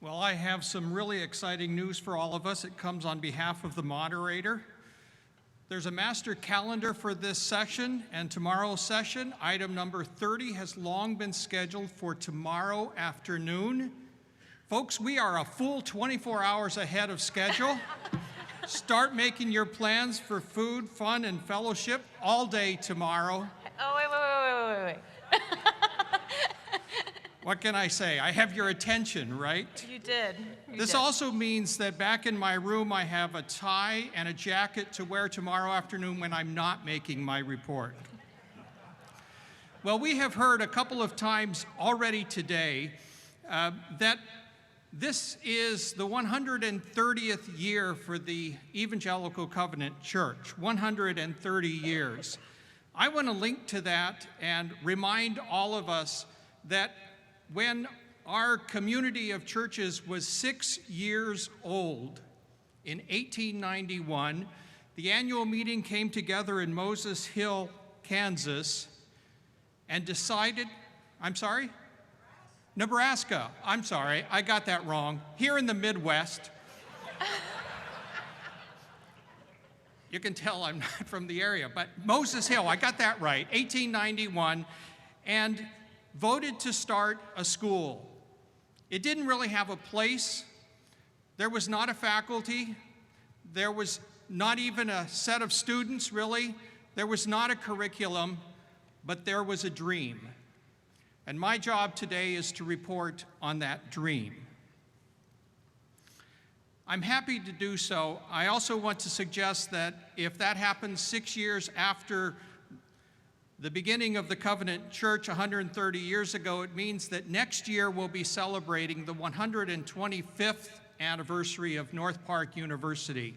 Well, I have some really exciting news for all of us. It comes on behalf of the moderator. There's a master calendar for this session and tomorrow's session. Item number 30 has long been scheduled for tomorrow afternoon. Folks, we are a full 24 hours ahead of schedule. Start making your plans for food, fun, and fellowship all day tomorrow. Oh, wait. What can I say? I have your attention, right? You did. This also means that back in my room, I have a tie and a jacket to wear tomorrow afternoon when I'm not making my report. Well, we have heard a couple of times already today that this is the 130th year for the Evangelical Covenant Church, 130 years. I want to link to that and remind all of us that when our community of churches was 6 years old in 1891, the annual meeting came together in Moses Hill, Kansas, and decided, Nebraska. I'm sorry, I got that wrong. Here in the Midwest. You can tell I'm not from the area, but Moses Hill, I got that right, 1891, and voted to start a school. It didn't really have a place. There was not a faculty. There was not even a set of students, really. There was not a curriculum, but there was a dream. And my job today is to report on that dream. I'm happy to do so. I also want to suggest that if that happens 6 years after the beginning of the Covenant Church 130 years ago, it means that next year we'll be celebrating the 125th anniversary of North Park University.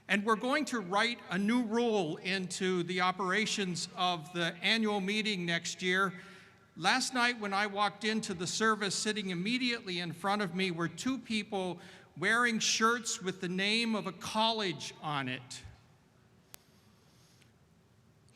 And we're going to write a new rule into the operations of the annual meeting next year. Last night when I walked into the service, sitting immediately in front of me were two people wearing shirts with the name of a college on it.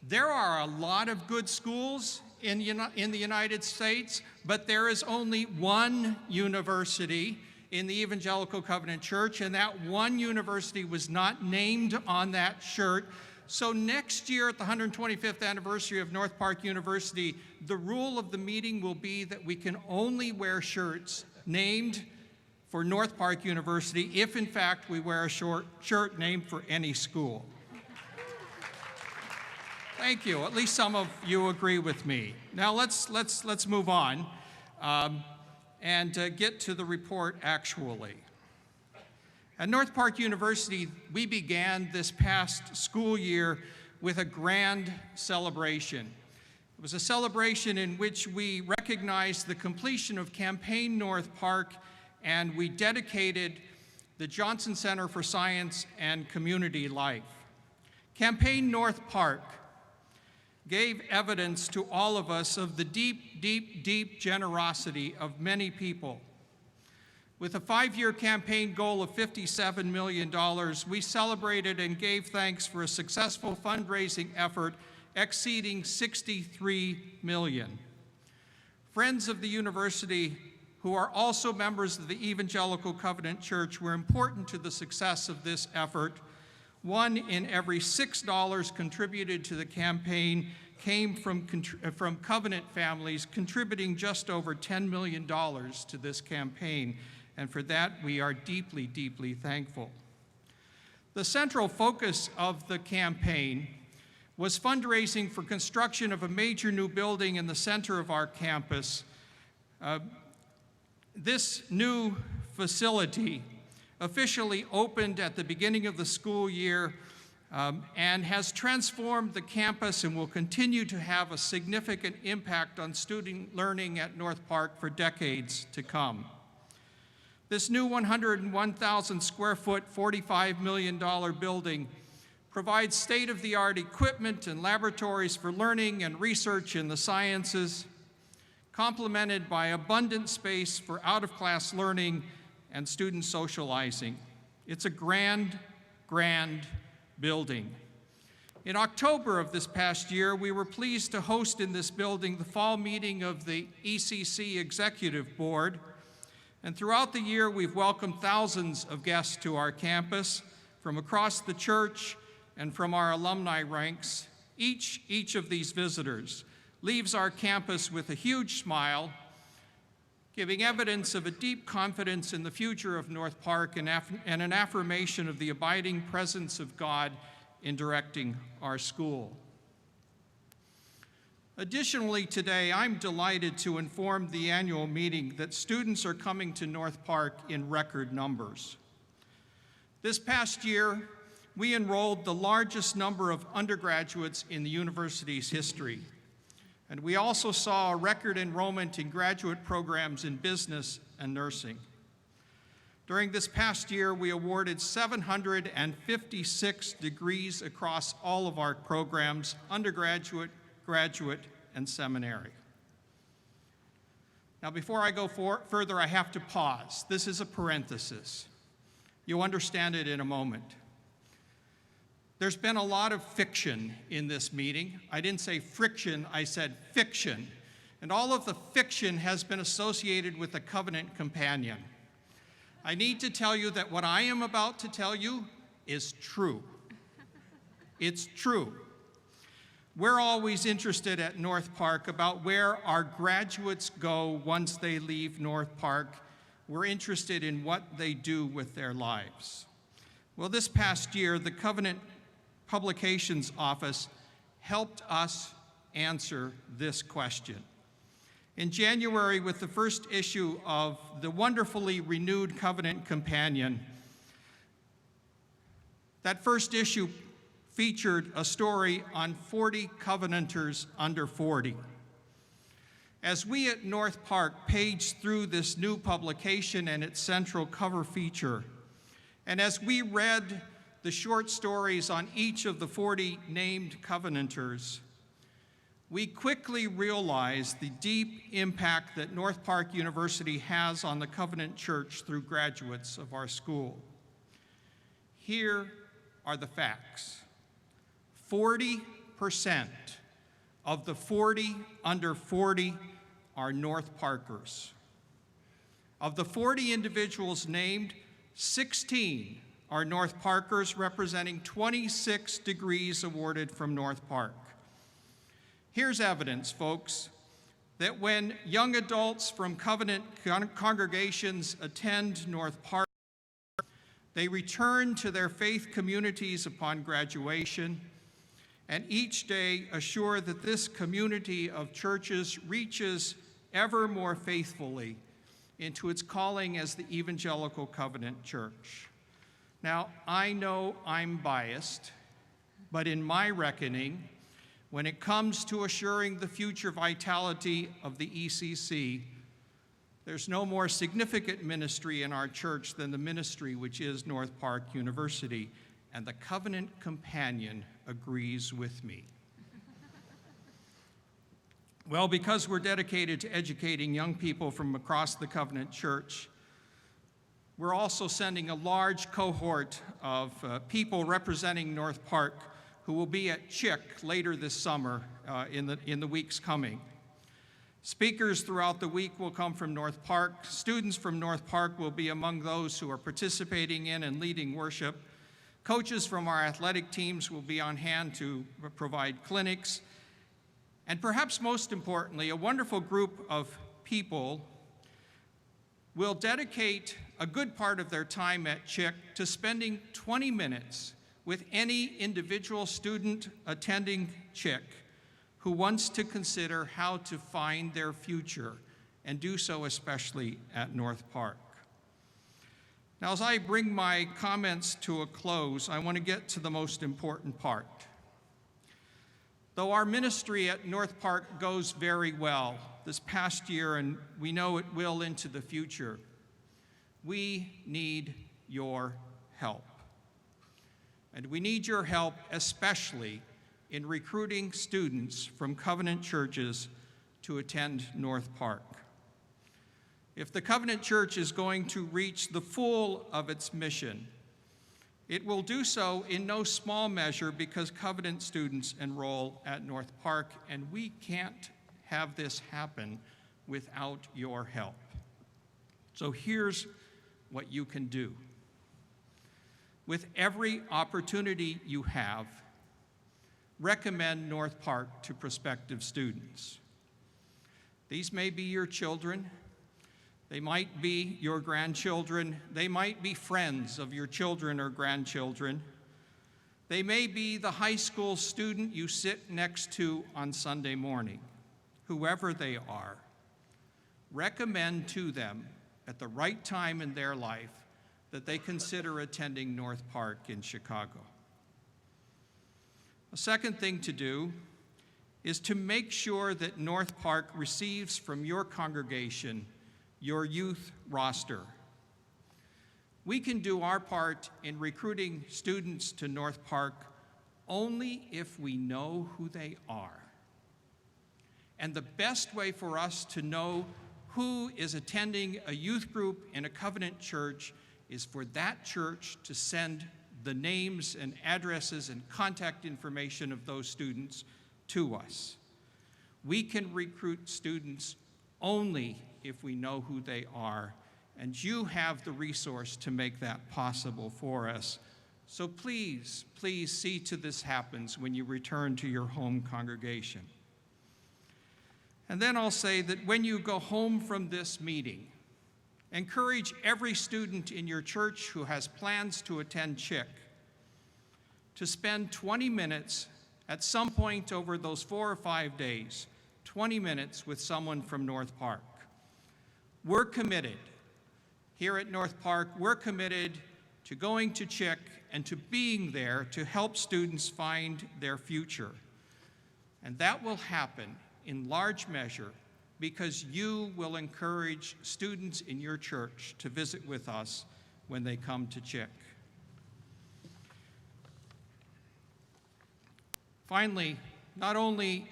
There are a lot of good schools in the United States, but there is only one university in the Evangelical Covenant Church, and that one university was not named on that shirt. So next year at the 125th anniversary of North Park University, the rule of the meeting will be that we can only wear shirts named for North Park University if in fact we wear a shirt named for any school. Thank you. At least some of you agree with me. Now let's move on and get to the report actually. At North Park University, we began this past school year with a grand celebration. It was a celebration in which we recognized the completion of Campaign North Park, and we dedicated the Johnson Center for Science and Community Life. Campaign North Park gave evidence to all of us of the deep generosity of many people. With a 5-year campaign goal of $57 million, we celebrated and gave thanks for a successful fundraising effort exceeding $63 million. Friends of the university, who are also members of the Evangelical Covenant Church, were important to the success of this effort. 1 in every $6 contributed to the campaign came from Covenant families, contributing just over $10 million to this campaign, and for that we are deeply thankful. The central focus of the campaign was fundraising for construction of a major new building in the center of our campus. This new facility officially opened at the beginning of the school year and has transformed the campus and will continue to have a significant impact on student learning at North Park for decades to come. This new 101,000 square foot, $45 million building provides state-of-the-art equipment and laboratories for learning and research in the sciences, complemented by abundant space for out-of-class learning and student socializing. It's a grand building. In October of this past year, we were pleased to host in this building the fall meeting of the ECC Executive Board. And throughout the year, we've welcomed thousands of guests to our campus from across the church and from our alumni ranks. Each of these visitors leaves our campus with a huge smile, giving evidence of a deep confidence in the future of North Park and an affirmation of the abiding presence of God in directing our school. Additionally, today, I'm delighted to inform the annual meeting that students are coming to North Park in record numbers. This past year, we enrolled the largest number of undergraduates in the university's history. And we also saw a record enrollment in graduate programs in business and nursing. During this past year, we awarded 756 degrees across all of our programs, undergraduate, graduate, and seminary. Now, before I go further, I have to pause. This is a parenthesis. You'll understand it in a moment. There's been a lot of fiction in this meeting. I didn't say friction, I said fiction. And all of the fiction has been associated with a covenant companion. I need to tell you that what I am about to tell you is true. It's true. We're always interested at North Park about where our graduates go once they leave North Park. We're interested in what they do with their lives. Well, this past year, the Covenant Publications Office helped us answer this question. In January, with the first issue of the wonderfully renewed Covenant Companion, that first issue featured a story on 40 Covenanters under 40. As we at North Park paged through this new publication and its central cover feature, and as we read the short stories on each of the 40 named Covenanters, we quickly realized the deep impact that North Park University has on the Covenant Church through graduates of our school. Here are the facts. 40% of the 40 under 40 are North Parkers. Of the 40 individuals named, 16 are North Parkers, representing 26 degrees awarded from North Park. Here's evidence, folks, that when young adults from Covenant congregations attend North Park, they return to their faith communities upon graduation, and each day assure that this community of churches reaches ever more faithfully into its calling as the Evangelical Covenant Church. Now, I know I'm biased, but in my reckoning, when it comes to assuring the future vitality of the ECC, there's no more significant ministry in our church than the ministry which is North Park University, and the Covenant Companion agrees with me. Well, because we're dedicated to educating young people from across the Covenant Church, we're also sending a large cohort of people representing North Park who will be at CHIC later this summer in the weeks coming. Speakers throughout the week will come from North Park. Students from North Park will be among those who are participating in and leading worship. Coaches from our athletic teams will be on hand to provide clinics. And perhaps most importantly, a wonderful group of people will dedicate a good part of their time at CHIC to spending 20 minutes with any individual student attending CHIC who wants to consider how to find their future, and do so especially at North Park. Now, as I bring my comments to a close, I want to get to the most important part. Though our ministry at North Park goes very well this past year, and we know it will into the future, we need your help. And we need your help especially in recruiting students from Covenant churches to attend North Park. If the Covenant Church is going to reach the full of its mission, it will do so in no small measure because Covenant students enroll at North Park, and we can't have this happen without your help. So here's what you can do. With every opportunity you have, recommend North Park to prospective students. These may be your children, they might be your grandchildren, they might be friends of your children or grandchildren, they may be the high school student you sit next to on Sunday morning. Whoever they are, recommend to them at the right time in their life that they consider attending North Park in Chicago. A second thing to do is to make sure that North Park receives from your congregation your youth roster. We can do our part in recruiting students to North Park only if we know who they are. And the best way for us to know who is attending a youth group in a Covenant church is for that church to send the names and addresses and contact information of those students to us. We can recruit students only if we know who they are, and you have the resource to make that possible for us. So please, please see to this happens when you return to your home congregation. And then I'll say that when you go home from this meeting, encourage every student in your church who has plans to attend CHIC to spend 20 minutes at some point over those 4 or 5 days, 20 minutes with someone from North Park. We're committed. Here at North Park, we're committed to going to CHIC and to being there to help students find their future. And that will happen in large measure because you will encourage students in your church to visit with us when they come to CHIC. Finally, not only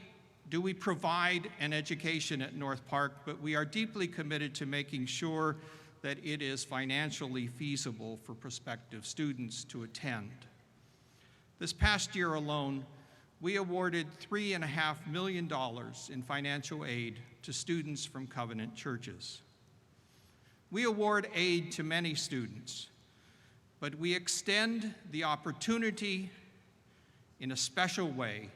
do we provide an education at North Park, but we are deeply committed to making sure that it is financially feasible for prospective students to attend. This past year alone, we awarded $3.5 million in financial aid to students from Covenant churches. We award aid to many students, but we extend the opportunity in a special way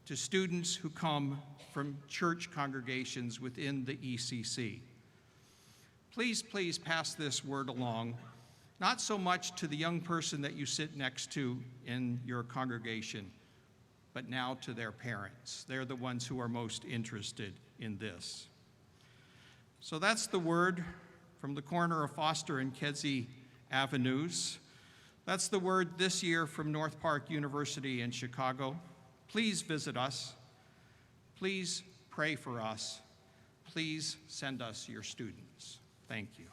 to students who come from church congregations within the ECC. Please, please pass this word along, not so much to the young person that you sit next to in your congregation, but now to their parents. They're the ones who are most interested in this. So that's the word from the corner of Foster and Kedzie Avenues. That's the word this year from North Park University in Chicago. Please visit us. Please pray for us. Please send us your students. Thank you.